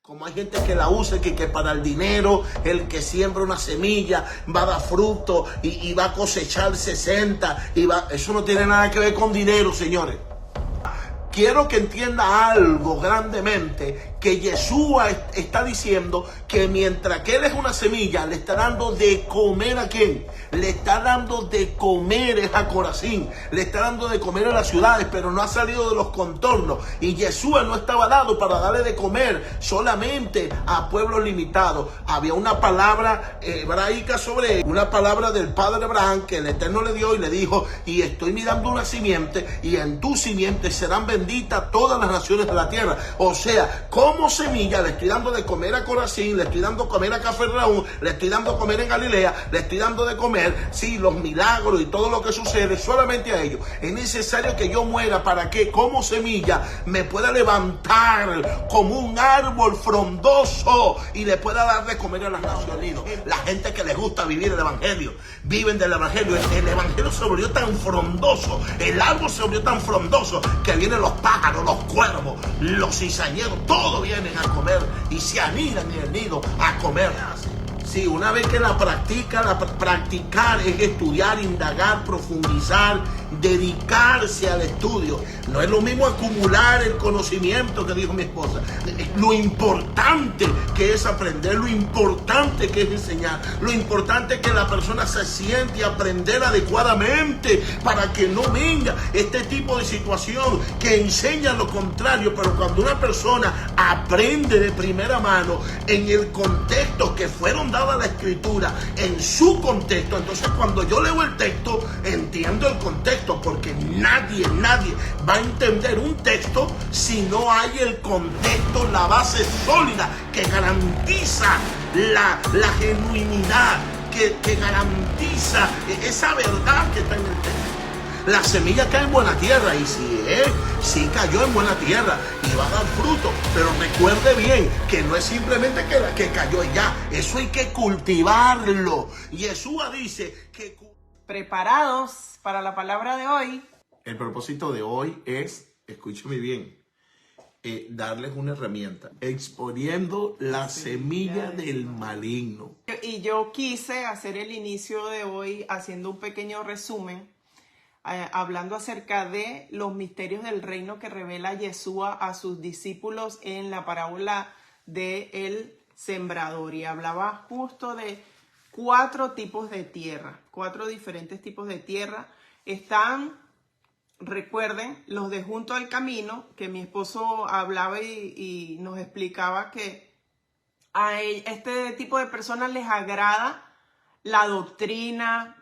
Como hay gente que la usa, que para el dinero, el que siembra una semilla va a dar fruto y va a cosechar 60. Eso no tiene nada que ver con dinero, señores. Quiero que entienda algo grandemente, que Yeshua está diciendo que mientras que Él es una semilla, le está dando de comer ¿a quién? Le está dando de comer a Corazín, le está dando de comer a las ciudades, pero no ha salido de los contornos. Y Yeshua no estaba dado para darle de comer solamente a pueblos limitados. Había una palabra hebraica sobre él, una palabra del padre Abraham que el Eterno le dio y le dijo: y estoy mirando una simiente, y en tu simiente serán benditas todas las naciones de la tierra. O sea, como semilla le estoy dando de comer a Corazín, le estoy dando de comer a Cafarnaúm, le estoy dando de comer en Galilea, le estoy dando de comer, sí, los milagros y todo lo que sucede solamente a ellos. Es necesario que yo muera para que como semilla me pueda levantar como un árbol frondoso y le pueda dar de comer a las naciones. La gente que les gusta vivir el evangelio, viven del evangelio. El evangelio se volvió tan frondoso, el árbol se volvió tan frondoso que vienen los pájaros, los cuervos, los cizañeros, todos vienen a comer y se anidan en el nido a comer. Sí, una vez que la practicar es estudiar, indagar, profundizar, dedicarse al estudio. No es lo mismo acumular el conocimiento que dijo mi esposa. Lo importante que es aprender, lo importante que es enseñar, lo importante es que la persona se siente y aprender adecuadamente para que no venga este tipo de situación que enseña lo contrario. Pero cuando una persona aprende de primera mano en el contexto que fueron dadas la escritura, en su contexto, entonces cuando yo leo el texto entiendo el contexto, porque nadie va a entender un texto si no hay el contexto, la base sólida que garantiza la genuinidad, que garantiza esa verdad que está en el texto. La semilla cae en buena tierra, y sí cayó en buena tierra y va a dar fruto. Pero recuerde bien que no es simplemente que cayó y ya. Eso hay que cultivarlo. Yeshua dice que... ¿Preparados para la palabra de hoy? El propósito de hoy es, escúcheme bien, darles una herramienta, exponiendo la semilla del maligno. Y yo quise hacer el inicio de hoy haciendo un pequeño resumen, hablando acerca de los misterios del reino que revela Yeshua a sus discípulos en la parábola del sembrador. Y hablaba justo de 4 tipos de tierra, 4 diferentes tipos de tierra. Están, recuerden, los de junto al camino, que mi esposo hablaba y nos explicaba que a este tipo de personas les agrada la doctrina,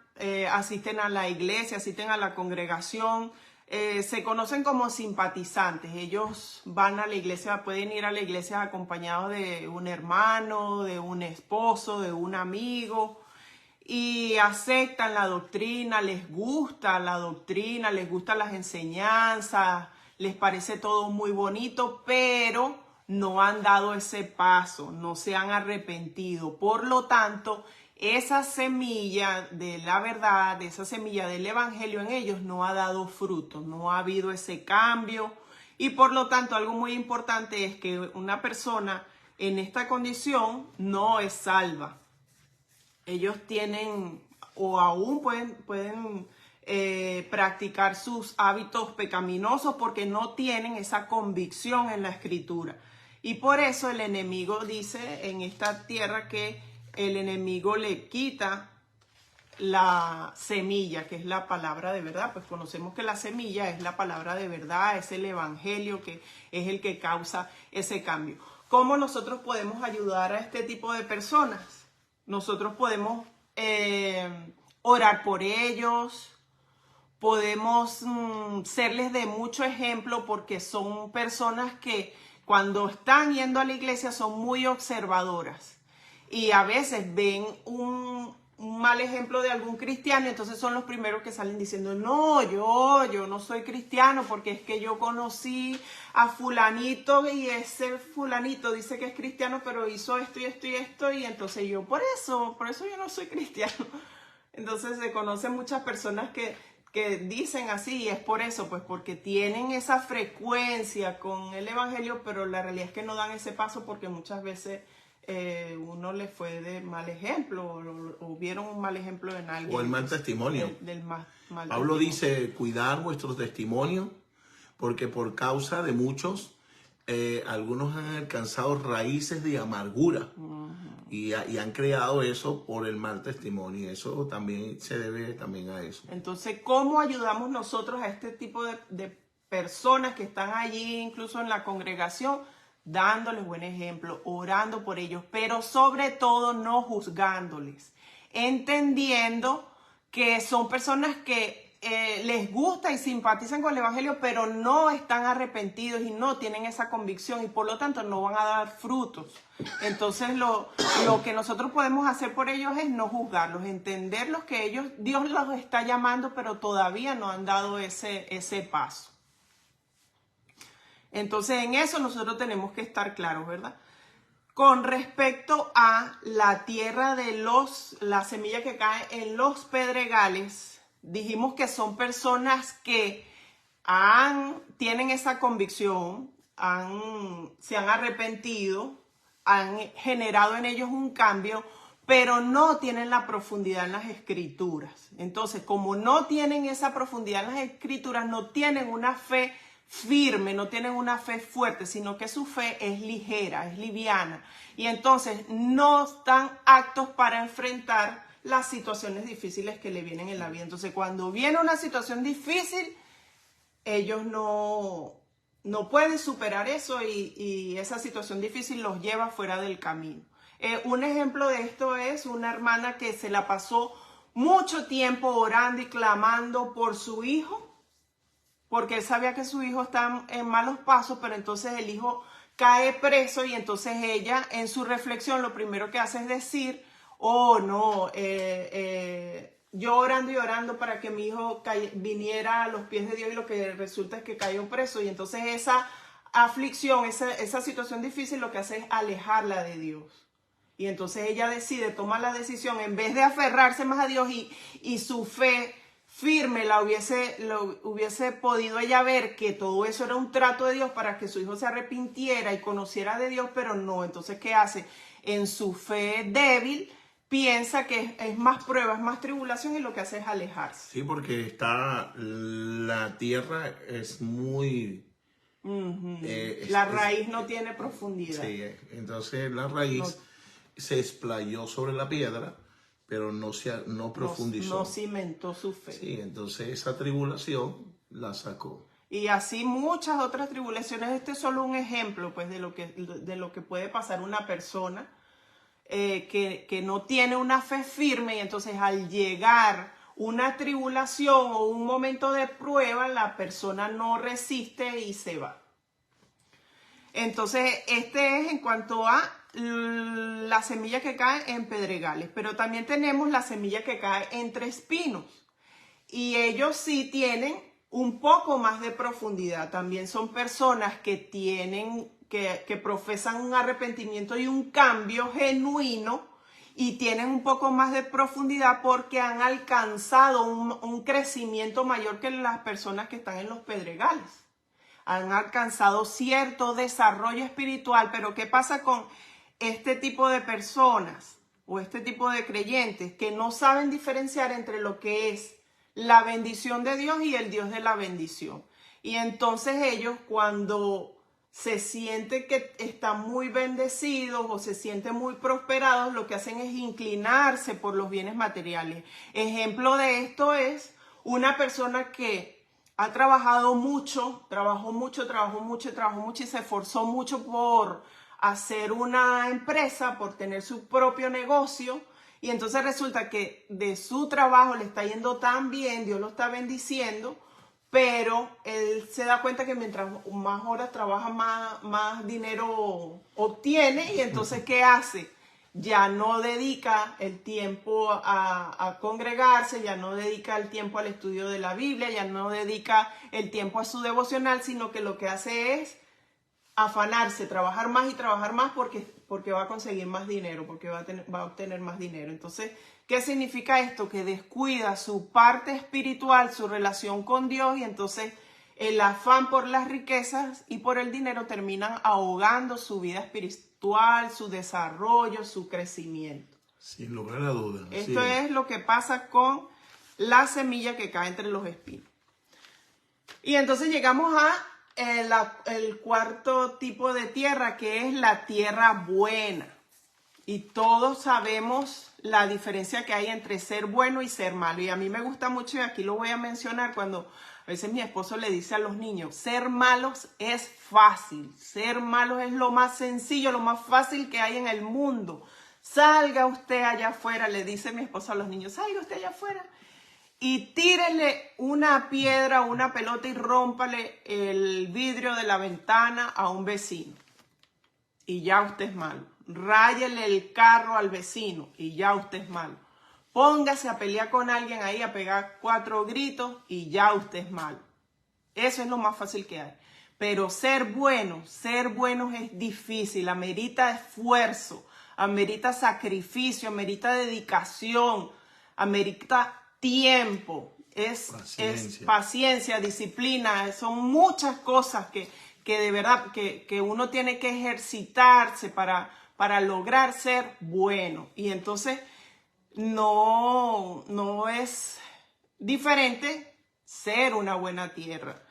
asisten a la iglesia, asisten a la congregación, se conocen como simpatizantes. Ellos van a la iglesia, pueden ir a la iglesia acompañados de un hermano, de un esposo, de un amigo, y aceptan la doctrina, les gusta la doctrina, les gustan las enseñanzas, les parece todo muy bonito, pero no han dado ese paso, no se han arrepentido. Por lo tanto, esa semilla de la verdad, esa semilla del evangelio en ellos no ha dado fruto, no ha habido ese cambio. Y por lo tanto, algo muy importante es que una persona en esta condición no es salva. Ellos tienen o aún pueden practicar sus hábitos pecaminosos porque no tienen esa convicción en la escritura. Y por eso el enemigo dice en esta tierra que el enemigo le quita la semilla, que es la palabra de verdad. Pues conocemos que la semilla es la palabra de verdad, es el evangelio que es el que causa ese cambio. ¿Cómo nosotros podemos ayudar a este tipo de personas? Nosotros podemos orar por ellos, podemos serles de mucho ejemplo, porque son personas que cuando están yendo a la iglesia son muy observadoras y a veces ven un mal ejemplo de algún cristiano, entonces son los primeros que salen diciendo: no, yo no soy cristiano porque es que yo conocí a fulanito y ese fulanito dice que es cristiano, pero hizo esto y esto y esto, y entonces yo por eso yo no soy cristiano. Entonces se conocen muchas personas que que dicen así, y es por eso, pues porque tienen esa frecuencia con el evangelio, pero la realidad es que no dan ese paso porque muchas veces uno les fue de mal ejemplo o vieron un mal ejemplo en alguien. O el mal testimonio. Del mal Pablo testimonio. dice, cuidar vuestros testimonios, porque por causa de muchos, algunos han alcanzado raíces de amargura. Y han creado eso por el mal testimonio. Eso también se debe también a eso. Entonces, ¿cómo ayudamos nosotros a este tipo de personas que están allí, incluso en la congregación? Dándoles buen ejemplo, orando por ellos, pero sobre todo no juzgándoles, entendiendo que son personas que les gusta y simpatizan con el evangelio, pero no están arrepentidos y no tienen esa convicción y por lo tanto no van a dar frutos. Entonces lo que nosotros podemos hacer por ellos es no juzgarlos, entenderlos que Dios los está llamando, pero todavía no han dado ese paso. Entonces en eso nosotros tenemos que estar claros, ¿verdad? Con respecto a la tierra la semilla que cae en los pedregales, dijimos que son personas que tienen esa convicción, se han arrepentido, han generado en ellos un cambio, pero no tienen la profundidad en las escrituras. Entonces, como no tienen esa profundidad en las escrituras, no tienen una fe firme, no tienen una fe fuerte, sino que su fe es ligera, es liviana. Y entonces no están aptos para enfrentar las situaciones difíciles que le vienen en la vida. Entonces, cuando viene una situación difícil, ellos no pueden superar eso y esa situación difícil los lleva fuera del camino. Un ejemplo de esto es una hermana que se la pasó mucho tiempo orando y clamando por su hijo, porque él sabía que su hijo está en malos pasos, pero entonces el hijo cae preso y entonces ella en su reflexión lo primero que hace es decir, oh no, yo orando y orando para que mi hijo viniera a los pies de Dios y lo que resulta es que cayó preso. Y entonces esa aflicción, esa situación difícil lo que hace es alejarla de Dios. Y entonces ella toma la decisión, en vez de aferrarse más a Dios y su fe firme lo hubiese podido ella ver que todo eso era un trato de Dios para que su hijo se arrepintiera y conociera de Dios, pero no. Entonces, ¿qué hace? En su fe débil, piensa que es más prueba, es más tribulación y lo que hace es alejarse. Sí, porque la tierra es muy... la raíz no tiene profundidad. Sí, entonces la raíz se explayó sobre la piedra, pero no profundizó. No cimentó su fe. Sí, entonces esa tribulación la sacó. Y así muchas otras tribulaciones. Este es solo un ejemplo, pues, de lo que puede pasar una persona que no tiene una fe firme y entonces al llegar una tribulación o un momento de prueba, la persona no resiste y se va. Entonces, este es en cuanto a la semilla que cae en pedregales, pero también tenemos la semilla que cae entre espinos y ellos sí tienen un poco más de profundidad. También son personas que profesan un arrepentimiento y un cambio genuino y tienen un poco más de profundidad porque han alcanzado un crecimiento mayor que las personas que están en los pedregales. Han alcanzado cierto desarrollo espiritual, pero ¿qué pasa con este tipo de personas o este tipo de creyentes que no saben diferenciar entre lo que es la bendición de Dios y el Dios de la bendición? Y entonces ellos, cuando se sienten que están muy bendecidos o se sienten muy prosperados, lo que hacen es inclinarse por los bienes materiales. Ejemplo de esto es una persona que ha trabajado mucho, trabajó mucho y se esforzó mucho por hacer una empresa, por tener su propio negocio. Y entonces resulta que de su trabajo le está yendo tan bien, Dios lo está bendiciendo, pero él se da cuenta que mientras más horas trabaja, más dinero obtiene. Y entonces, ¿qué hace? Ya no dedica el tiempo a congregarse, ya no dedica el tiempo al estudio de la Biblia, ya no dedica el tiempo a su devocional, sino que lo que hace es afanarse, trabajar más y trabajar más porque va a conseguir más dinero, porque va a obtener más dinero. Entonces, ¿qué significa esto? Que descuida su parte espiritual, su relación con Dios, y entonces el afán por las riquezas y por el dinero terminan ahogando su vida espiritual, su desarrollo, su crecimiento. Sin lugar a dudas. Esto es lo que pasa con la semilla que cae entre los espinos. Y entonces llegamos a el cuarto tipo de tierra, que es la tierra buena. Y todos sabemos la diferencia que hay entre ser bueno y ser malo. Y a mí me gusta mucho, y aquí lo voy a mencionar, cuando a veces mi esposo le dice a los niños, ser malos es fácil. Ser malos es lo más sencillo, lo más fácil que hay en el mundo. Salga usted allá afuera, le dice mi esposo a los niños, salga usted allá afuera y tírele una piedra, una pelota y rómpale el vidrio de la ventana a un vecino. Y ya usted es malo. Ráyele el carro al vecino y ya usted es malo. Póngase a pelear con alguien ahí, a pegar 4 gritos y ya usted es malo. Eso es lo más fácil que hay. Pero ser buenos es difícil, amerita esfuerzo, amerita sacrificio, amerita dedicación, amerita tiempo, es paciencia, disciplina, son muchas cosas que de verdad que uno tiene que ejercitarse para lograr ser bueno. Y entonces no es diferente ser una buena tierra.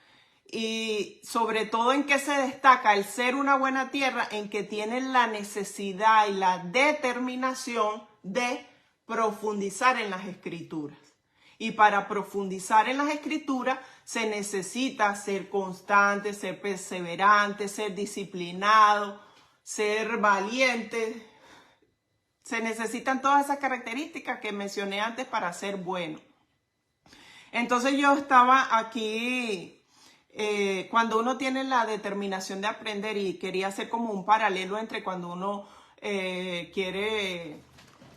Y sobre todo, ¿en qué se destaca el ser una buena tierra? En que tienen la necesidad y la determinación de profundizar en las escrituras. Y para profundizar en las escrituras se necesita ser constante, ser perseverante, ser disciplinado, ser valiente. Se necesitan todas esas características que mencioné antes para ser bueno. Entonces yo estaba aquí, cuando uno tiene la determinación de aprender, y quería hacer como un paralelo entre cuando uno quiere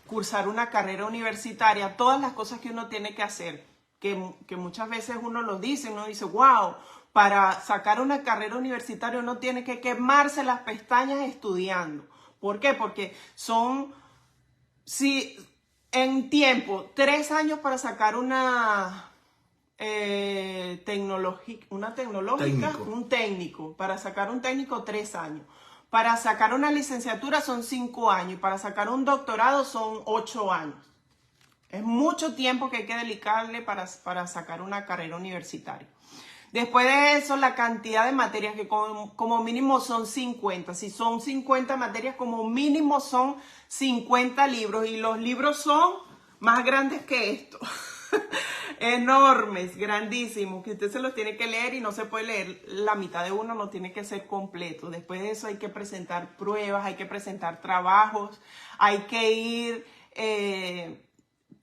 cursar una carrera universitaria, todas las cosas que uno tiene que hacer, que muchas veces uno dice, wow, para sacar una carrera universitaria uno tiene que quemarse las pestañas estudiando. ¿Por qué? Porque son, si en tiempo, 3 años para sacar una tecnológica, un técnico, para sacar un técnico 3 años. Para sacar una licenciatura son 5 años y para sacar un doctorado son 8 años. Es mucho tiempo que hay que dedicarle para sacar una carrera universitaria. Después de eso, la cantidad de materias que como mínimo son 50. Si son 50 materias, como mínimo son 50 libros. Y los libros son más grandes que esto. Enormes, grandísimos, que usted se los tiene que leer y no se puede leer la mitad de uno, no tiene que ser completo. Después de eso hay que presentar pruebas, hay que presentar trabajos, hay que ir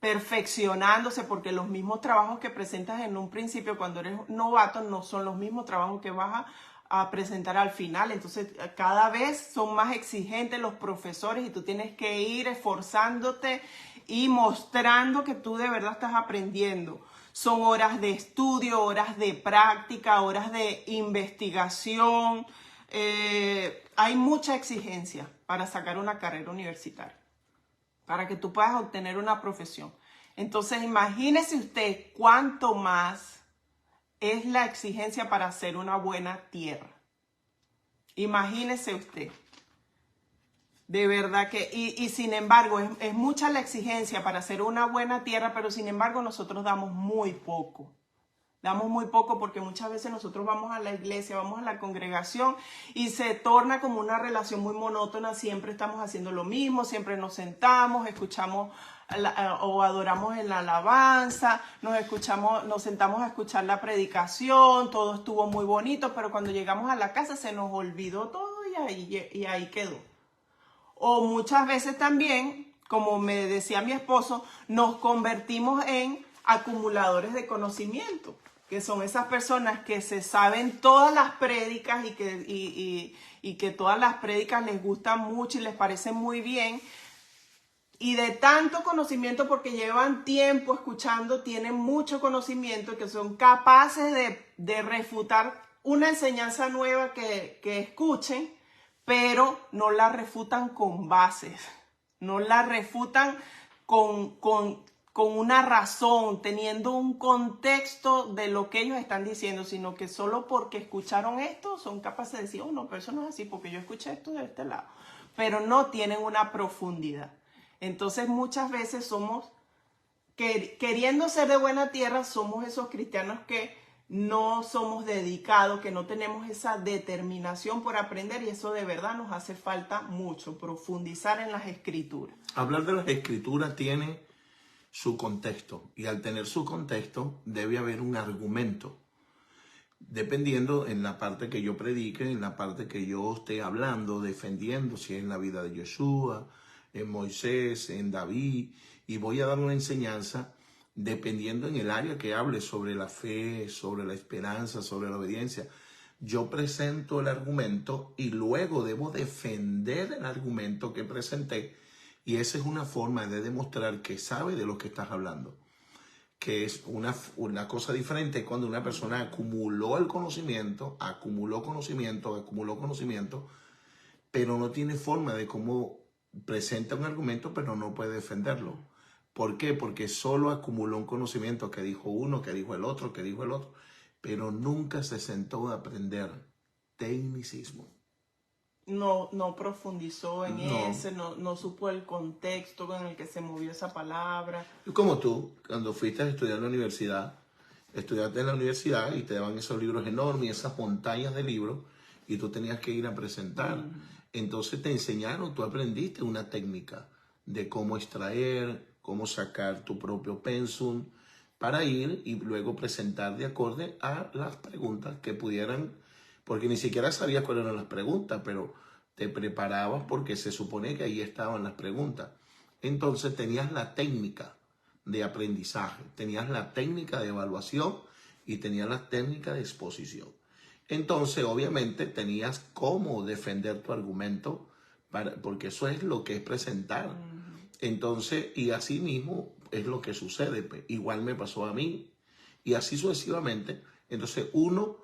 perfeccionándose, porque los mismos trabajos que presentas en un principio cuando eres novato no son los mismos trabajos que vas a presentar al final. Entonces cada vez son más exigentes los profesores y tú tienes que ir esforzándote y mostrando que tú de verdad estás aprendiendo. Son horas de estudio, horas de práctica, horas de investigación. Hay mucha exigencia para sacar una carrera universitaria, para que tú puedas obtener una profesión. Entonces, imagínese usted cuánto más es la exigencia para hacer una buena tierra. Imagínese usted. De verdad que, y sin embargo, es mucha la exigencia para hacer una buena tierra, pero sin embargo nosotros damos muy poco. Damos muy poco porque muchas veces nosotros vamos a la iglesia, vamos a la congregación y se torna como una relación muy monótona. Siempre estamos haciendo lo mismo, siempre nos sentamos, escuchamos o adoramos en la alabanza, nos sentamos a escuchar la predicación, todo estuvo muy bonito, pero cuando llegamos a la casa se nos olvidó todo y ahí quedó. O muchas veces también, como me decía mi esposo, nos convertimos en acumuladores de conocimiento, que son esas personas que se saben todas las prédicas y que todas las prédicas les gustan mucho y les parecen muy bien. Y de tanto conocimiento, porque llevan tiempo escuchando, tienen mucho conocimiento, que son capaces de refutar una enseñanza nueva que escuchen, pero no la refutan con bases, no la refutan con una razón, teniendo un contexto de lo que ellos están diciendo, sino que solo porque escucharon esto son capaces de decir, oh no, pero eso no es así porque yo escuché esto de este lado, pero no tienen una profundidad. Entonces muchas veces somos, queriendo ser de buena tierra, somos esos cristianos que no somos dedicados, que no tenemos esa determinación por aprender, y eso de verdad nos hace falta mucho, profundizar en las escrituras. Hablar de las escrituras tiene su contexto, y al tener su contexto debe haber un argumento, dependiendo en la parte que yo predique, en la parte que yo esté hablando, defendiendo, si es en la vida de Yeshua, en Moisés, en David, y voy a dar una enseñanza dependiendo en el área que hable sobre la fe, sobre la esperanza, sobre la obediencia. Yo presento el argumento y luego debo defender el argumento que presenté, y esa es una forma de demostrar que sabe de lo que estás hablando. Que es una cosa diferente cuando una persona acumuló el conocimiento, acumuló conocimiento, pero no tiene forma de cómo presenta un argumento, pero no puede defenderlo. ¿Por qué? Porque solo acumuló un conocimiento que dijo uno, que dijo el otro, pero nunca se sentó a aprender tecnicismo. No profundizó en ese, no supo el contexto con el que se movió esa palabra. Como tú, cuando fuiste a estudiar en la universidad, estudiaste en la universidad y te daban esos libros enormes, esas montañas de libros, y tú tenías que ir a presentar. Entonces te enseñaron, tú aprendiste una técnica de cómo extraer, cómo sacar tu propio pensum para ir y luego presentar de acorde a las preguntas que pudieran, porque ni siquiera sabías cuáles eran las preguntas, pero te preparabas porque se supone que ahí estaban las preguntas. Entonces tenías la técnica de aprendizaje, tenías la técnica de evaluación y tenías la técnica de exposición. Entonces, obviamente, tenías cómo defender tu argumento, porque eso es lo que es presentar. Entonces, y así mismo es lo que sucede. Pues, igual me pasó a mí, y así sucesivamente. Entonces, uno,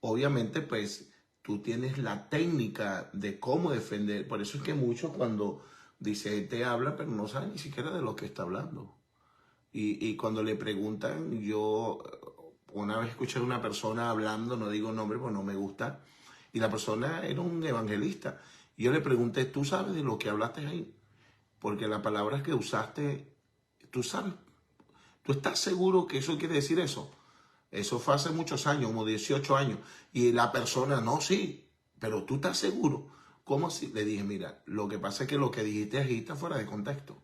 obviamente, pues, tú tienes la técnica de cómo defender. Por eso es que muchos cuando dice, te habla, pero no sabe ni siquiera de lo que está hablando. Y cuando le preguntan, yo una vez escuché a una persona hablando, no digo nombre porque no me gusta, y la persona era un evangelista. Y yo le pregunté, ¿tú sabes de lo que hablaste ahí? Porque las palabras que usaste, tú sabes, ¿tú estás seguro que eso quiere decir eso? Eso fue hace muchos años, como 18 años. Y la persona, no, sí, pero tú estás seguro. ¿Cómo así? Le dije, mira, lo que pasa es que lo que dijiste ahí está fuera de contexto.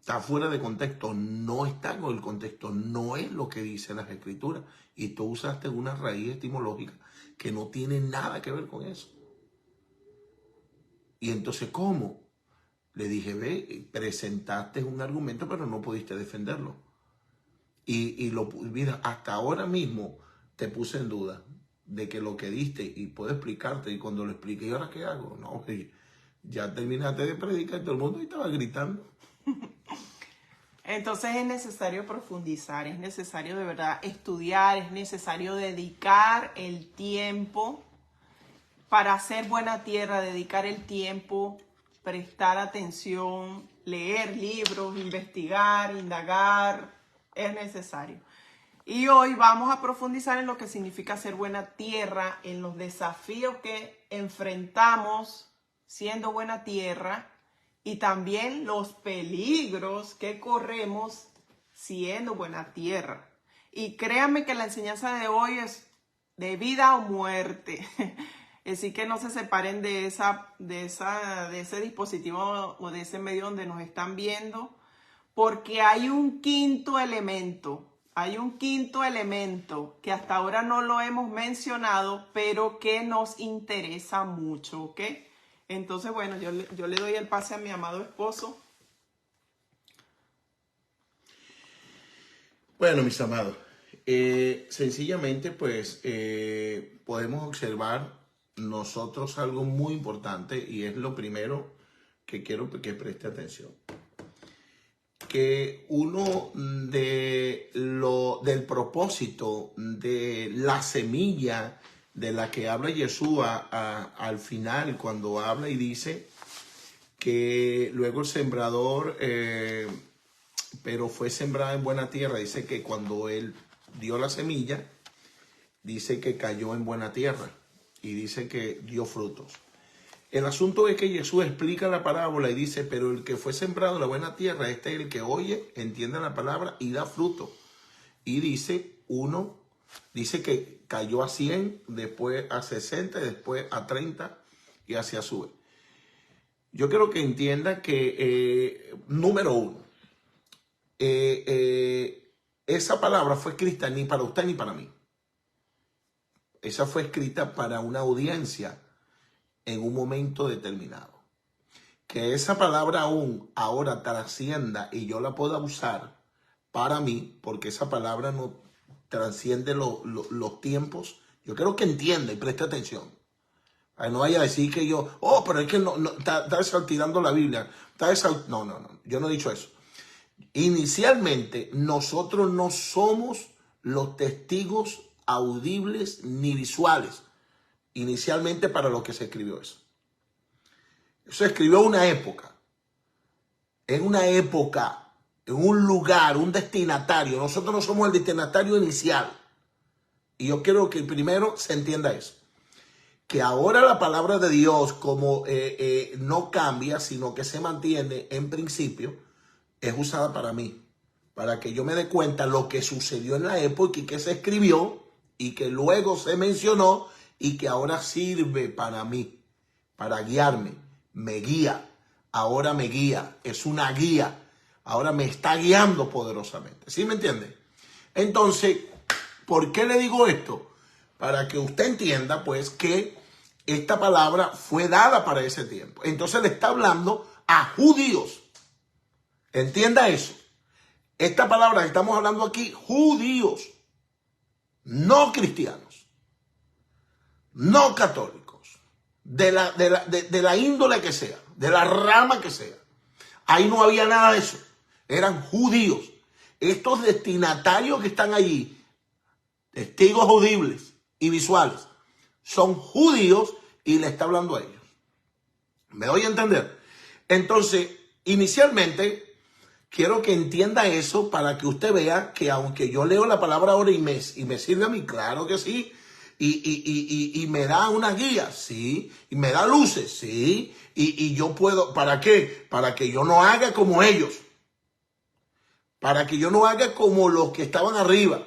Está fuera de contexto, no está con el contexto, no es lo que dicen las escrituras. Y tú usaste una raíz etimológica que no tiene nada que ver con eso. Y entonces, ¿cómo? Le dije, ve, presentaste un argumento, pero no pudiste defenderlo. Mira, hasta ahora mismo te puse en duda de que lo que diste, y puedo explicarte, y cuando lo expliqué, ¿y ahora qué hago? No, ya terminaste de predicar y todo el mundo estaba gritando. Entonces es necesario profundizar, es necesario de verdad estudiar, es necesario dedicar el tiempo para hacer buena tierra, dedicar el tiempo, prestar atención, leer libros, investigar, indagar, es necesario. Y hoy vamos a profundizar en lo que significa ser buena tierra, en los desafíos que enfrentamos siendo buena tierra, y también los peligros que corremos siendo buena tierra. Y créanme que la enseñanza de hoy es de vida o muerte. Así que no se separen de ese dispositivo o de ese medio donde nos están viendo, porque hay un quinto elemento. Hay un quinto elemento que hasta ahora no lo hemos mencionado, pero que nos interesa mucho, ¿ok? Entonces, bueno, yo le doy el pase a mi amado esposo. Bueno, mis amados, sencillamente, pues, podemos observar nosotros algo muy importante, y es lo primero que quiero que preste atención. que uno del propósito de la semilla de la que habla Yeshua al final, cuando habla y dice que luego el sembrador, pero fue sembrada en buena tierra, dice que cuando él dio la semilla, dice que cayó en buena tierra y dice que dio frutos. El asunto es que Jesús explica la parábola y dice, pero el que fue sembrado en la buena tierra, este es el que oye, entiende la palabra y da fruto. Y dice, dice que cayó a 100, después a 60, después a 30 y así sube. Yo quiero que entienda que, número uno, esa palabra fue escrita ni para usted ni para mí. Esa fue escrita para una audiencia en un momento determinado. Que esa palabra aún ahora trascienda y yo la pueda usar para mí, porque esa palabra no trasciende los tiempos. Yo quiero que entienda y preste atención. No vaya a decir que yo, pero es que no está tirando la Biblia. No, yo no he dicho eso. Inicialmente, nosotros no somos los testigos audibles ni visuales. Inicialmente para lo que se escribió eso. Eso se escribió en una época, en un lugar, un destinatario. Nosotros no somos el destinatario inicial. Y yo quiero que primero se entienda eso. Que ahora la palabra de Dios como no cambia, sino que se mantiene en principio, es usada para mí. Para que yo me dé cuenta lo que sucedió en la época y que se escribió y que luego se mencionó y que ahora sirve para mí, para guiarme. Me guía, ahora me guía, es una guía, ahora me está guiando poderosamente. ¿Sí me entiende? Entonces, ¿por qué le digo esto? Para que usted entienda, pues, que esta palabra fue dada para ese tiempo. Entonces le está hablando a judíos. Entienda eso. Esta palabra que estamos hablando aquí, judíos, no cristianos, no católicos. De la índole que sea, de la rama que sea. Ahí no había nada de eso. Eran judíos. Estos destinatarios que están allí, testigos audibles y visuales, son judíos y le está hablando a ellos. ¿Me doy a entender? Entonces, inicialmente, quiero que entienda eso para que usted vea que aunque yo leo la palabra ahora y me sirve a mí, claro que sí, y me da una guía, sí, y me da luces, sí, y yo puedo, ¿para qué? Para que yo no haga como ellos, para que yo no haga como los que estaban arriba,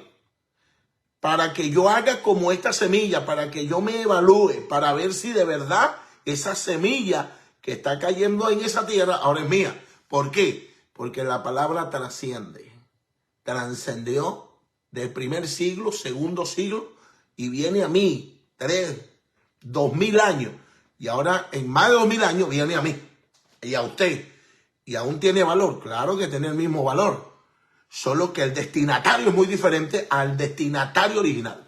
para que yo haga como esta semilla, para que yo me evalúe, para ver si de verdad esa semilla que está cayendo en esa tierra ahora es mía. ¿Por qué? Porque la palabra trascendió del primer siglo, segundo siglo, y viene a mí 2000 años. Y ahora en más de 2000 años viene a mí y a usted. Y aún tiene valor. Claro que tiene el mismo valor. Solo que el destinatario es muy diferente al destinatario original.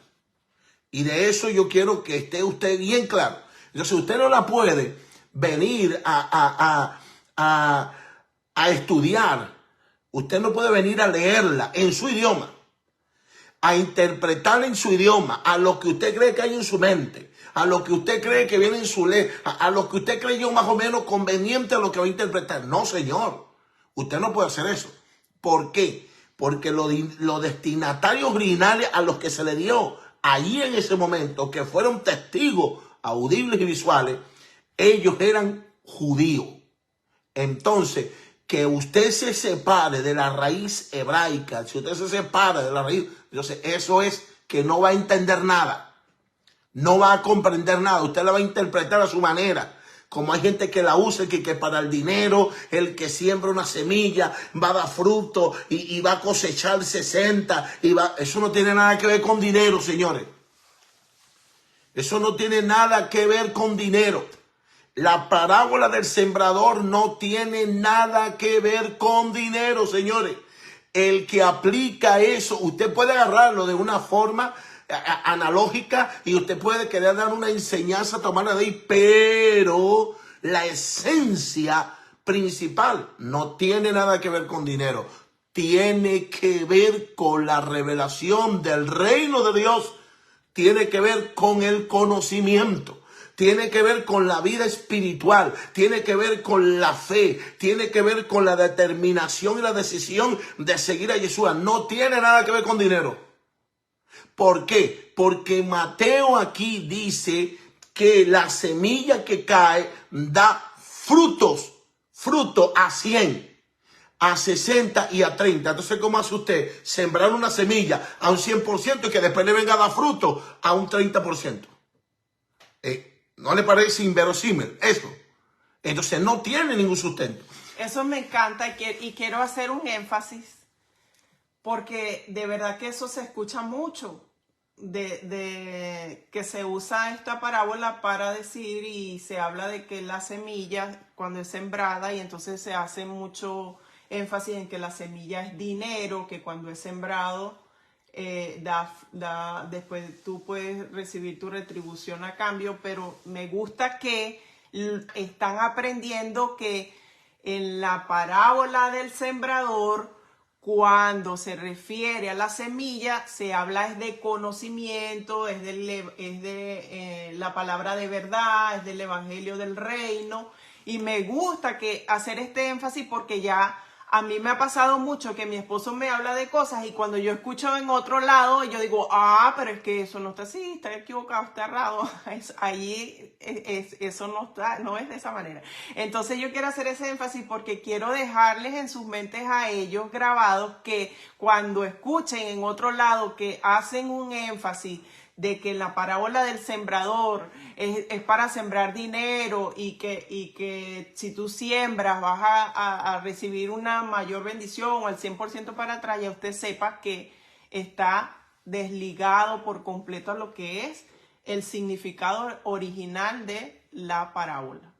Y de eso yo quiero que esté usted bien claro. Entonces usted no la puede venir a estudiar. Usted no puede venir a leerla en su idioma, a interpretar en su idioma, a lo que usted cree que hay en su mente, a lo que usted cree que viene en su ley, a lo que usted creyó más o menos conveniente a lo que va a interpretar. No, señor, usted no puede hacer eso. ¿Por qué? Porque los destinatarios originales a los que se le dio allí en ese momento, que fueron testigos audibles y visuales, ellos eran judíos. Entonces, que usted se separe de la raíz hebraica, si usted se separa de la raíz, entonces eso es que no va a entender nada, no va a comprender nada, usted la va a interpretar a su manera. Como hay gente que la usa, que para el dinero, el que siembra una semilla va a dar fruto y va a cosechar 60. Eso no tiene nada que ver con dinero, señores. Eso no tiene nada que ver con dinero. La parábola del sembrador no tiene nada que ver con dinero, señores. El que aplica eso, usted puede agarrarlo de una forma analógica y usted puede querer dar una enseñanza, tomarla de ahí, pero la esencia principal. No tiene nada que ver con dinero. Tiene que ver con la revelación del reino de Dios. Tiene que ver con el conocimiento. Tiene que ver con la vida espiritual, tiene que ver con la fe, tiene que ver con la determinación y la decisión de seguir a Yeshua. No tiene nada que ver con dinero. ¿Por qué? Porque Mateo aquí dice que la semilla que cae da fruto a 100, a 60 y a 30. Entonces, ¿cómo hace usted? Sembrar una semilla a un 100% y que después le venga a dar fruto a un 30%. ¿No le parece inverosímil eso? Entonces no tiene ningún sustento. Eso me encanta y quiero hacer un énfasis porque de verdad que eso se escucha mucho, de que se usa esta parábola para decir y se habla de que la semilla cuando es sembrada y entonces se hace mucho énfasis en que la semilla es dinero, que cuando es sembrado después tú puedes recibir tu retribución a cambio, pero me gusta que están aprendiendo que en la parábola del sembrador, cuando se refiere a la semilla, se habla es de conocimiento, es de la palabra de verdad, es del evangelio del reino, y me gusta que hacer este énfasis porque ya a mí me ha pasado mucho que mi esposo me habla de cosas y cuando yo escucho en otro lado, yo digo, pero es que eso no está así, está equivocado, está errado. Eso no es de esa manera. Entonces yo quiero hacer ese énfasis porque quiero dejarles en sus mentes a ellos grabados que cuando escuchen en otro lado que hacen un énfasis de que la parábola del sembrador es para sembrar dinero y que si tú siembras vas a recibir una mayor bendición o al 100% para atrás, ya usted sepa que está desligado por completo a lo que es el significado original de la parábola.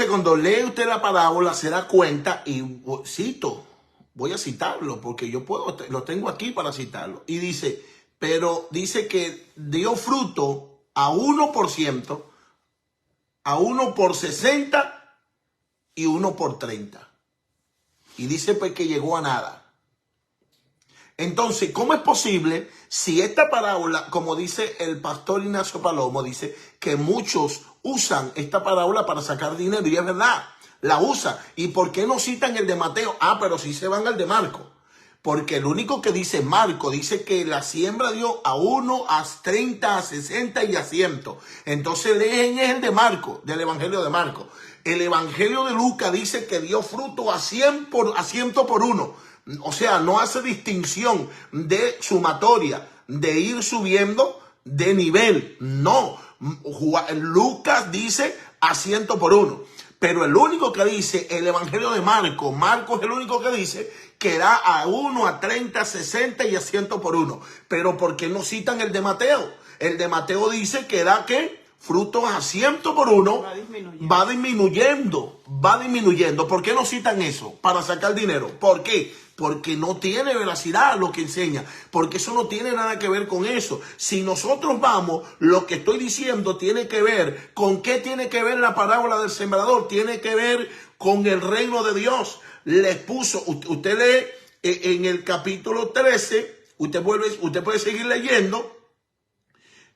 Cuando lee usted la parábola se da cuenta, y voy a citarlo porque lo tengo aquí para citarlo. Y dice, pero dice que dio fruto a 1%, a 1 por 60 y 1 por 30. Y dice pues que llegó a nada. Entonces, ¿cómo es posible si esta parábola, como dice el pastor Ignacio Palomo, dice que muchos usan esta parábola para sacar dinero? Y es verdad, la usa. ¿Y por qué no citan el de Mateo? Pero sí se van al de Marco. Porque el único que dice Marco, dice que la siembra dio a 1, a 30, a 60 y a 100. Entonces leen es el de Marco, del Evangelio de Marco. El Evangelio de Lucas dice que dio fruto a 100 por 1. O sea, no hace distinción de sumatoria, de ir subiendo de nivel. No, Lucas dice a 100 por 1. Pero el único que dice el Evangelio de Marco es el único que dice que da a 1, a 30, a 60 y a 100 por 1. Pero ¿por qué no citan el de Mateo? El de Mateo dice que da ¿qué? Frutos a 100 por 1. Va disminuyendo. ¿Por qué no citan eso? Para sacar dinero. ¿Por qué? Porque no tiene veracidad lo que enseña, porque eso no tiene nada que ver con eso. Si nosotros vamos, lo que estoy diciendo tiene que ver, ¿con qué tiene que ver la parábola del sembrador? Tiene que ver con el reino de Dios. Les puso, usted lee en el capítulo 13, usted puede seguir leyendo,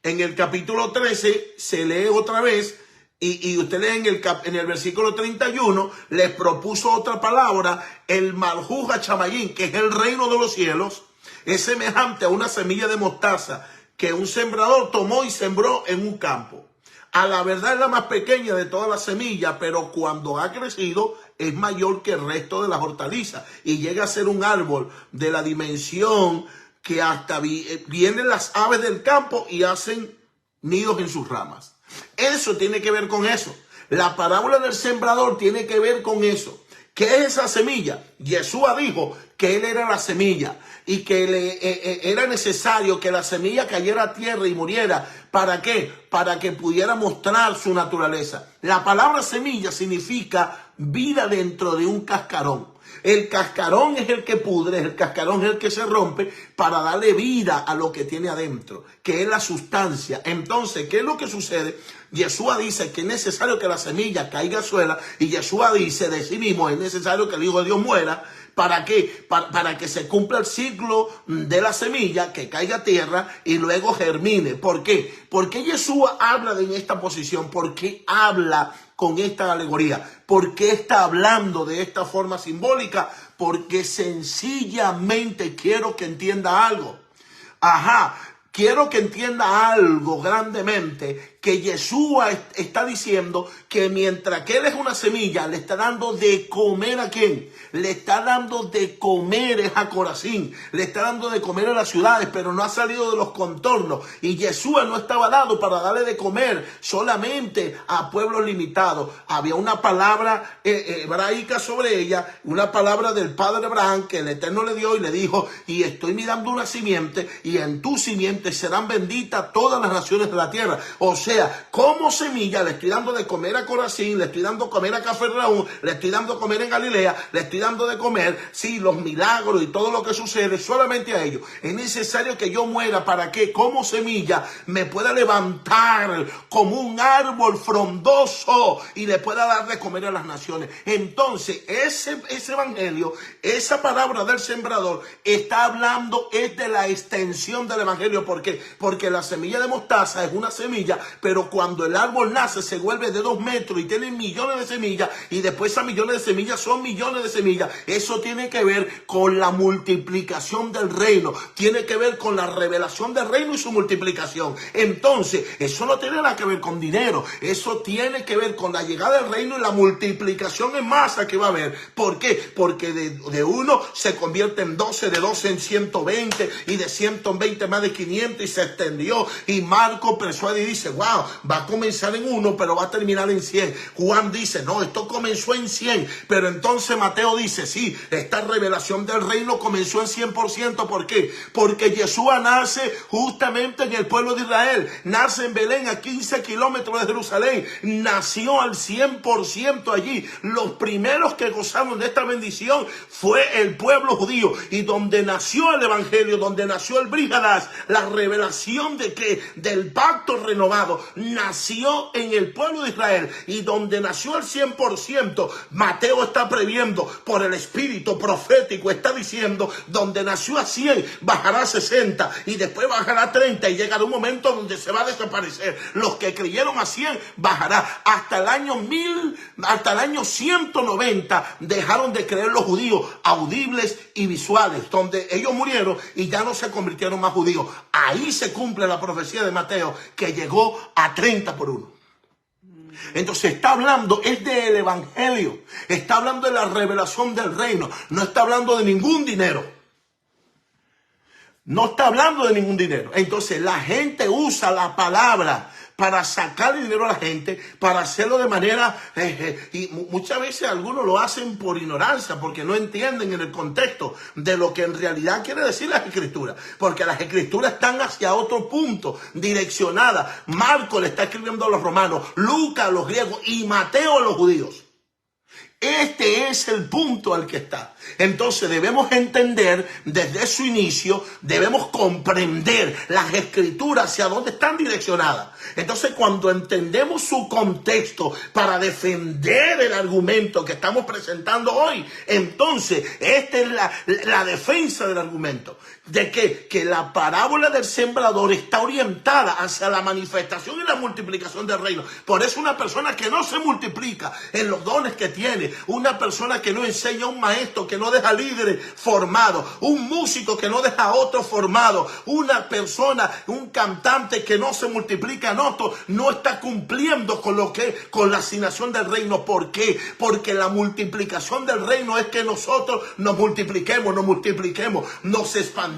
en el capítulo 13 se lee otra vez, y usted lee en el versículo 31, les propuso otra palabra, el Malhut HaShamayim, que es el reino de los cielos, es semejante a una semilla de mostaza que un sembrador tomó y sembró en un campo. A la verdad es la más pequeña de todas las semillas, pero cuando ha crecido es mayor que el resto de las hortalizas y llega a ser un árbol de la dimensión que hasta vienen las aves del campo y hacen nidos en sus ramas. Eso tiene que ver con eso. La parábola del sembrador tiene que ver con eso. ¿Qué es esa semilla? Yeshua dijo que él era la semilla y que era necesario que la semilla cayera a tierra y muriera. ¿Para qué? Para que pudiera mostrar su naturaleza. La palabra semilla significa vida dentro de un cascarón. El cascarón es el que pudre, el cascarón es el que se rompe para darle vida a lo que tiene adentro, que es la sustancia. Entonces, ¿qué es lo que sucede? Yeshua dice que es necesario que la semilla caiga al suelo, y Yeshua dice de sí mismo, es necesario que el Hijo de Dios muera. ¿Para qué? Para que se cumpla el ciclo de la semilla, que caiga a tierra y luego germine. ¿Por qué? ¿Por qué Yeshua habla en esta posición? ¿Por qué habla con esta alegoría? ¿Por qué está hablando de esta forma simbólica? Porque sencillamente quiero que entienda algo. Quiero que entienda algo grandemente, que Yeshua está diciendo que mientras que él es una semilla, le está dando de comer ¿a quién? Le está dando de comer a Corazín, le está dando de comer a las ciudades, pero no ha salido de los contornos. Y Yeshua no estaba dado para darle de comer solamente a pueblos limitados. Había una palabra hebraica sobre ella, una palabra del padre Abraham que el Eterno le dio y le dijo: y estoy mirando una simiente, y en tu simiente serán benditas todas las naciones de la tierra. O sea, como semilla le estoy dando de comer a Corazín, le estoy dando de comer a Cafarnaúm, le estoy dando de comer en Galilea, le estoy dando de comer, sí, los milagros y todo lo que sucede solamente a ellos. Es necesario que yo muera para que como semilla me pueda levantar como un árbol frondoso y le pueda dar de comer a las naciones. Entonces, ese evangelio, esa palabra del sembrador está hablando es de la extensión del evangelio. ¿Por qué? Porque la semilla de mostaza es una semilla, pero cuando el árbol nace se vuelve de 2 metros y tiene millones de semillas, y después esas millones de semillas son millones de semillas. Eso tiene que ver con la multiplicación del reino, tiene que ver con la revelación del reino y su multiplicación. Entonces, eso no tiene nada que ver con dinero, eso tiene que ver con la llegada del reino y la multiplicación en masa que va a haber. ¿Por qué? Porque de uno se convierte en 12, de 12 en 120, y de 120 más de 500, y se extendió. Y Marco persuade y dice: wow, va a comenzar en 1, pero va a terminar en 100. Juan dice: no, esto comenzó en 100. Pero entonces Mateo dice: sí, esta revelación del reino comenzó en 100%. ¿Por qué? Porque Yeshua nace justamente en el pueblo de Israel. Nace en Belén, a 15 kilómetros de Jerusalén. Nació al 100% allí. Los primeros que gozaron de esta bendición fue el pueblo judío. Y donde nació el evangelio, donde nació el Brit Hadás, la revelación del pacto renovado, nació en el pueblo de Israel. Y donde nació al 100%, Mateo está previendo por el espíritu profético, está diciendo: donde nació a 100, bajará a 60, y después bajará a 30, y llegará un momento donde se va a desaparecer. Los que creyeron a 100 bajará hasta el año 1000, hasta el año 190 dejaron de creer los judíos audibles y visuales, donde ellos murieron y ya no se convirtieron más judíos. Ahí se cumple la profecía de Mateo, que llegó a 30 por 1. Entonces está hablando, es del evangelio, está hablando de la revelación del reino, no está hablando de ningún dinero. No está hablando de ningún dinero. Entonces la gente usa la palabra para sacar dinero a la gente, para hacerlo de manera, y muchas veces algunos lo hacen por ignorancia, porque no entienden en el contexto de lo que en realidad quiere decir las escrituras, porque las escrituras están hacia otro punto, direccionadas. Marco le está escribiendo a los romanos, Lucas a los griegos y Mateo a los judíos. Este es el punto al que está. Entonces debemos entender desde su inicio, debemos comprender las escrituras hacia dónde están direccionadas. Entonces cuando entendemos su contexto para defender el argumento que estamos presentando hoy, entonces esta es la defensa del argumento. De que la parábola del sembrador está orientada hacia la manifestación y la multiplicación del reino. Por eso una persona que no se multiplica en los dones que tiene, una persona que no enseña a un maestro, que no deja líderes formados, un músico que no deja a otro formado, una persona, un cantante que no se multiplica en otro, no está cumpliendo con la asignación del reino. ¿Por qué? Porque la multiplicación del reino es que nosotros nos multipliquemos, nos expandamos,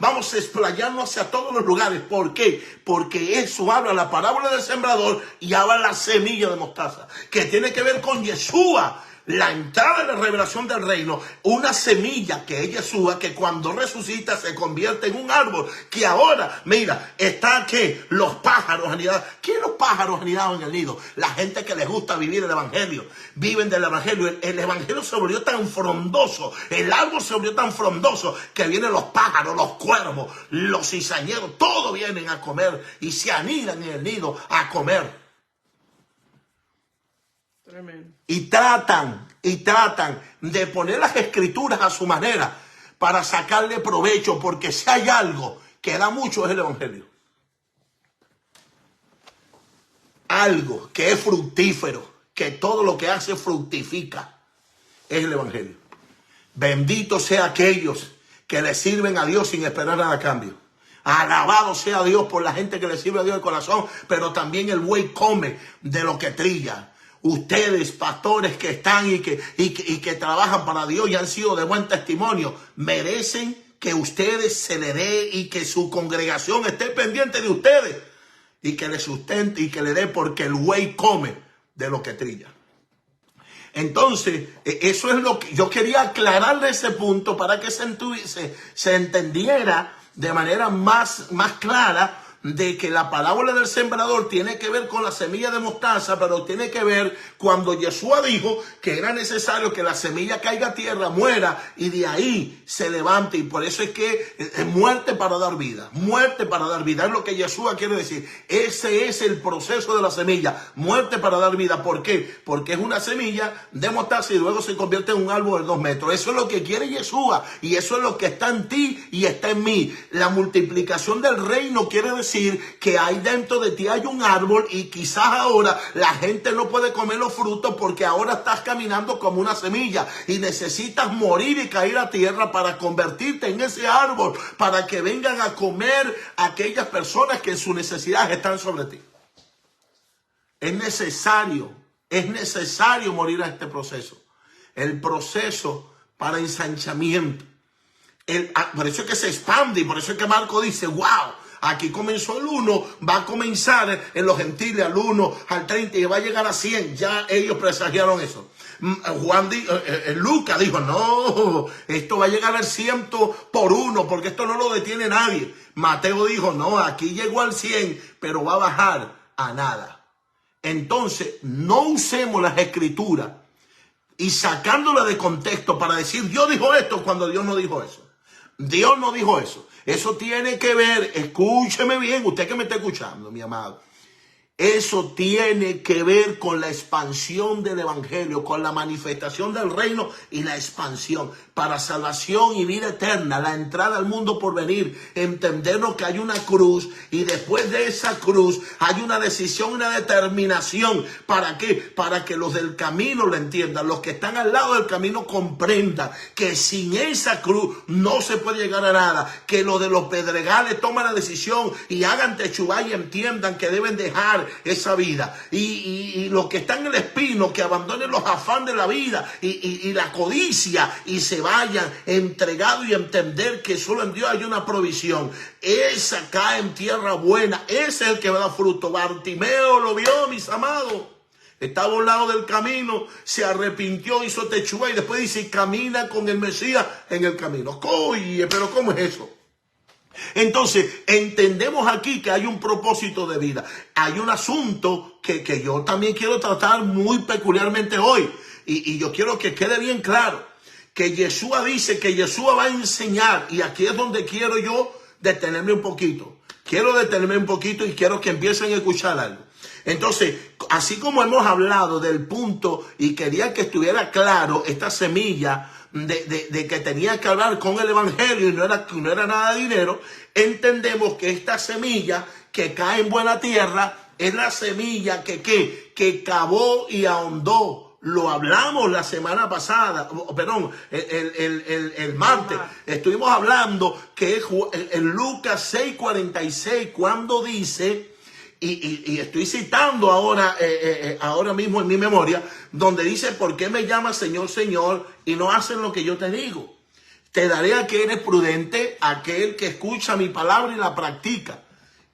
vamos a explayarnos hacia todos los lugares. ¿Por qué? Porque eso habla la parábola del sembrador y habla la semilla de mostaza, que tiene que ver con Yeshua. la entrada de la revelación del reino, una semilla que es Yeshua, que cuando resucita se convierte en un árbol, que ahora, mira, está que los pájaros anidados. ¿Quién los pájaros anidados en el nido? La gente que les gusta vivir el evangelio, viven del evangelio. El evangelio se volvió tan frondoso, el árbol se volvió tan frondoso, que vienen los pájaros, los cuervos, los cizañeros, todos vienen a comer y se anidan en el nido a comer. Tremendo. Y tratan de poner las escrituras a su manera para sacarle provecho, porque si hay algo que da mucho es el evangelio. Algo que es fructífero, que todo lo que hace fructifica, es el evangelio. Bendito sea aquellos que le sirven a Dios sin esperar nada a cambio. Alabado sea Dios por la gente que le sirve a Dios de corazón, pero también el buey come de lo que trilla. Ustedes, pastores que están y que trabajan para Dios y han sido de buen testimonio, merecen que ustedes se le dé y que su congregación esté pendiente de ustedes y que le sustente y que le dé, porque el buey come de lo que trilla. Entonces, eso es lo que yo quería aclararle, ese punto, para que se entendiera de manera más clara de que la parábola del sembrador tiene que ver con la semilla de mostaza, pero tiene que ver cuando Yeshua dijo que era necesario que la semilla caiga a tierra, muera y de ahí se levante. Y por eso es que muerte para dar vida, muerte para dar vida, es lo que Yeshua quiere decir. Ese es el proceso de la semilla, muerte para dar vida. ¿Por qué? Porque es una semilla de mostaza y luego se convierte en un árbol de 2 metros. Eso es lo que quiere Yeshua y eso es lo que está en ti y está en mí. La multiplicación del reino quiere decir que hay dentro de ti hay un árbol, y quizás ahora la gente no puede comer los frutos porque ahora estás caminando como una semilla y necesitas morir y caer a tierra para convertirte en ese árbol, para que vengan a comer aquellas personas que en su necesidad están sobre ti. Es necesario morir a este proceso, el proceso para ensanchamiento. Por eso es que se expande y por eso es que Marco dice, wow, aquí comenzó el 1, va a comenzar en los gentiles al 1, al 30 y va a llegar a 100. Ya ellos presagiaron eso. Lucas dijo, no, esto va a llegar al 100 por 1, porque esto no lo detiene nadie. Mateo dijo, no, aquí llegó al 100, pero va a bajar a nada. Entonces, no usemos las escrituras y sacándola de contexto para decir, Dios dijo esto, cuando Dios no dijo eso. Dios no dijo eso. Eso tiene que ver, escúcheme bien, usted que me está escuchando, mi amado. Eso tiene que ver con la expansión del evangelio, con la manifestación del reino y la expansión para salvación y vida eterna, la entrada al mundo por venir, entendernos que hay una cruz y después de esa cruz hay una decisión, una determinación. ¿Para qué? Para que los del camino lo entiendan, los que están al lado del camino comprendan que sin esa cruz no se puede llegar a nada, que los de los pedregales toman la decisión y hagan techubá y entiendan que deben dejar esa vida, y los que están en el espino que abandonen los afanes de la vida y la codicia y se vayan entregados y entender que solo en Dios hay una provisión. Esa cae en tierra buena, ese es el que va a dar fruto. Bartimeo lo vio, mis amados, estaba a un lado del camino, se arrepintió, hizo techubá y después dice, camina con el Mesías en el camino. Oye, pero ¿cómo es eso? Entonces, entendemos aquí que hay un propósito de vida. Hay un asunto que yo también quiero tratar muy peculiarmente hoy. Y yo quiero que quede bien claro. Que Yeshua dice que Yeshua va a enseñar. Y aquí es donde quiero yo detenerme un poquito. Quiero detenerme un poquito y quiero que empiecen a escuchar algo. Entonces, así como hemos hablado del punto y quería que estuviera claro esta semilla de que tenía que hablar con el evangelio y no era nada de dinero, entendemos que esta semilla que cae en buena tierra es la semilla que cavó y ahondó. Lo hablamos la semana pasada, perdón, el martes. Estuvimos hablando que en Lucas 6:46, cuando dice, y estoy citando ahora mismo en mi memoria, donde dice, ¿por qué me llamas Señor, Señor, y no hacen lo que yo te digo? Te daré a que eres prudente, aquel que escucha mi palabra y la practica.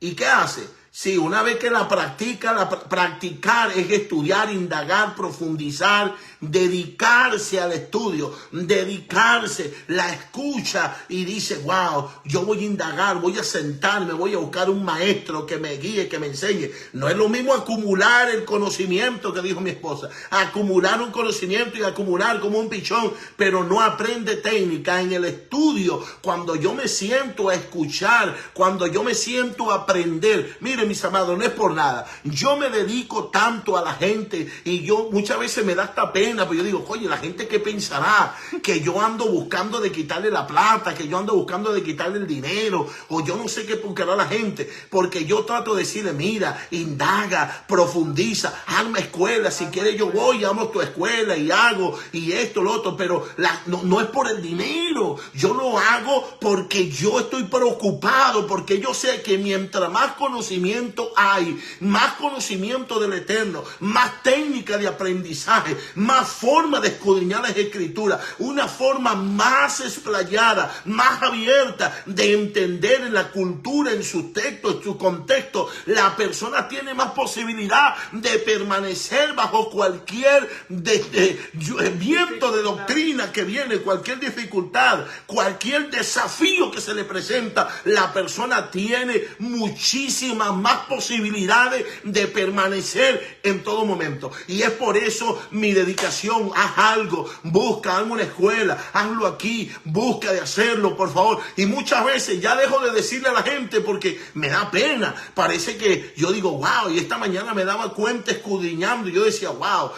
¿Y qué hace? Sí, una vez que la practica, practicar es estudiar, indagar, profundizar, dedicarse al estudio, dedicarse, la escucha y dice, wow, yo voy a indagar, voy a sentarme, voy a buscar un maestro que me guíe, que me enseñe. No es lo mismo acumular el conocimiento que dijo mi esposa, acumular un conocimiento y acumular como un pichón, pero no aprende técnica. En el estudio, cuando yo me siento a escuchar, cuando yo me siento a aprender, miren mis amados, no es por nada, yo me dedico tanto a la gente y yo muchas veces me da hasta pena, pero yo digo, oye, la gente qué pensará, que yo ando buscando de quitarle la plata, que yo ando buscando de quitarle el dinero, o yo no sé qué buscará la gente, porque yo trato de decirle, mira, indaga, profundiza, hazme escuela, si quieres yo voy, amo tu escuela y hago, y esto, lo otro, pero no es por el dinero, yo lo hago porque yo estoy preocupado, porque yo sé que mientras más conocimiento hay, más conocimiento del Eterno, más técnica de aprendizaje, más forma de escudriñar las Escrituras, una forma más explayada, más abierta de entender en la cultura, en su texto, en su contexto, la persona tiene más posibilidad de permanecer bajo cualquier viento de doctrina que viene, cualquier dificultad, cualquier desafío que se le presenta. La persona tiene muchísimas más posibilidades de permanecer en todo momento. Y es por eso mi dedicación. Haz algo, busca, hazme una escuela, hazlo aquí, busca de hacerlo, por favor. Y muchas veces ya dejo de decirle a la gente porque me da pena. Parece que yo digo, wow, y esta mañana me daba cuenta escudriñando y yo decía, wow,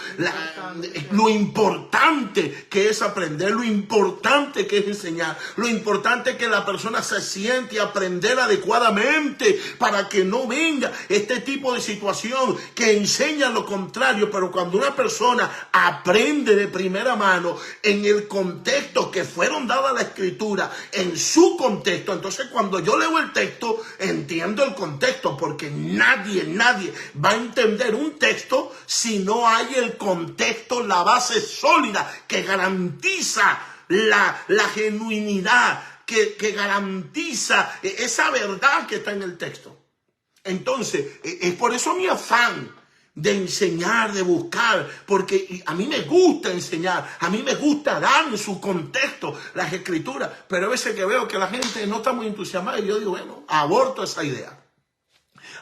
lo importante que es aprender, lo importante que es enseñar, lo importante que la persona se siente y aprender adecuadamente para que no venga este tipo de situación que enseña lo contrario. Pero cuando una persona aprende de primera mano en el contexto que fueron dadas la Escritura, en su contexto, entonces cuando yo leo el texto entiendo el contexto, porque nadie va a entender un texto si no hay el contexto, la base sólida que garantiza la genuinidad, que garantiza esa verdad que está en el texto. Entonces, es por eso mi afán de enseñar, de buscar, porque a mí me gusta enseñar, a mí me gusta dar en su contexto las Escrituras, pero a veces que veo que la gente no está muy entusiasmada y yo digo, bueno, aborto esa idea.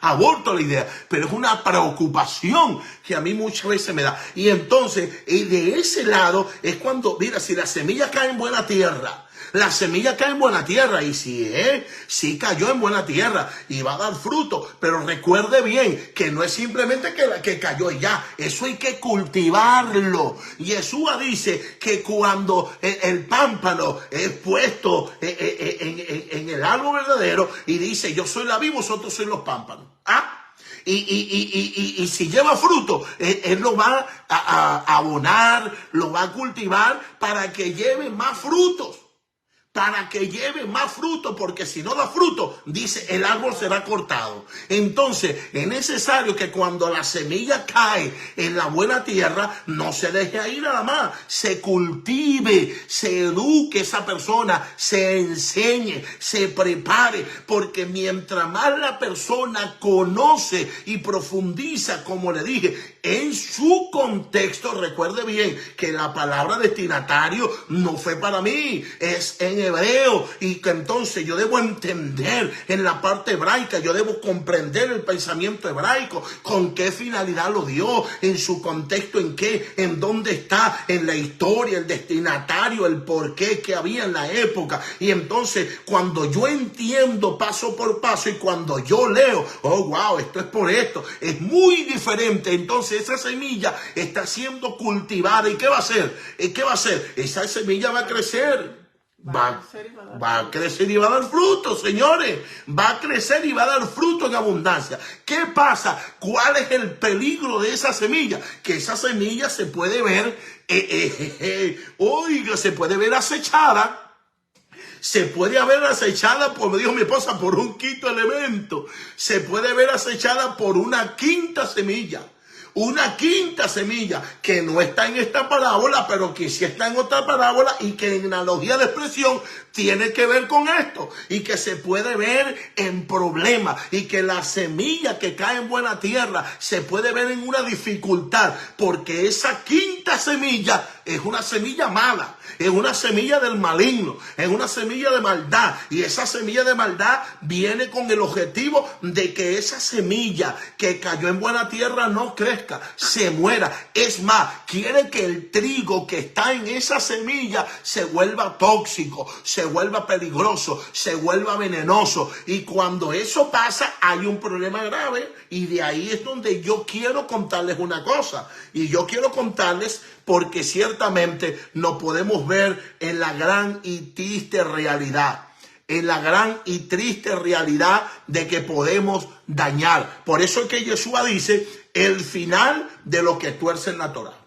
Aborto la idea, pero es una preocupación que a mí muchas veces me da. Y entonces, de ese lado es cuando, mira, si la semilla cae en buena tierra, la semilla cae en buena tierra, y sí cayó en buena tierra y va a dar fruto, pero recuerde bien que no es simplemente que cayó y ya, eso hay que cultivarlo. Yeshua dice que cuando el pámpano es puesto en el árbol verdadero y dice, yo soy la vid, vosotros sois los pámpanos. Y si lleva fruto, él lo va a abonar, lo va a cultivar para que lleve más frutos. Para que lleve más fruto, porque si no da fruto, dice, el árbol será cortado. Entonces, es necesario que cuando la semilla cae en la buena tierra, no se deje ahí nada más. Se cultive, se eduque esa persona, se enseñe, se prepare, porque mientras más la persona conoce y profundiza, como le dije, en su contexto, recuerde bien que la palabra destinatario no fue para mí, es en hebreo, y que entonces yo debo entender en la parte hebraica, yo debo comprender el pensamiento hebraico, con qué finalidad lo dio, en su contexto, en dónde está, en la historia, el destinatario, el porqué que había en la época. Y entonces cuando yo entiendo paso por paso y cuando yo leo, oh wow, esto es por esto, es muy diferente. Entonces esa semilla está siendo cultivada. ¿Y qué va a hacer? ¿Qué va a hacer? Esa semilla va a crecer. Va a crecer y va a dar fruto, señores. Va a crecer y va a dar fruto en abundancia. ¿Qué pasa? ¿Cuál es el peligro de esa semilla? Que esa semilla se puede ver, oiga, se puede ver acechada. Se puede haber acechada, como dijo mi esposa, por un quinto elemento. Se puede ver acechada por una quinta semilla. una quinta semilla que no está en esta parábola, pero que sí está en otra parábola y que en analogía de expresión tiene que ver con esto y que se puede ver en problemas y que la semilla que cae en buena tierra se puede ver en una dificultad porque esa quinta semilla es una semilla mala, es una semilla del maligno, es una semilla de maldad y esa semilla de maldad viene con el objetivo de que esa semilla que cayó en buena tierra no crezca, se muera. Es más, quiere que el trigo que está en esa semilla se vuelva tóxico, se vuelva peligroso, se vuelva venenoso. Y cuando eso pasa, hay un problema grave. Y de ahí es donde yo quiero contarles una cosa. Y yo quiero contarles porque ciertamente nos podemos ver en la gran y triste realidad. En la gran y triste realidad de que podemos dañar. Por eso es que Yeshua dice el final de lo que tuercen la Torá.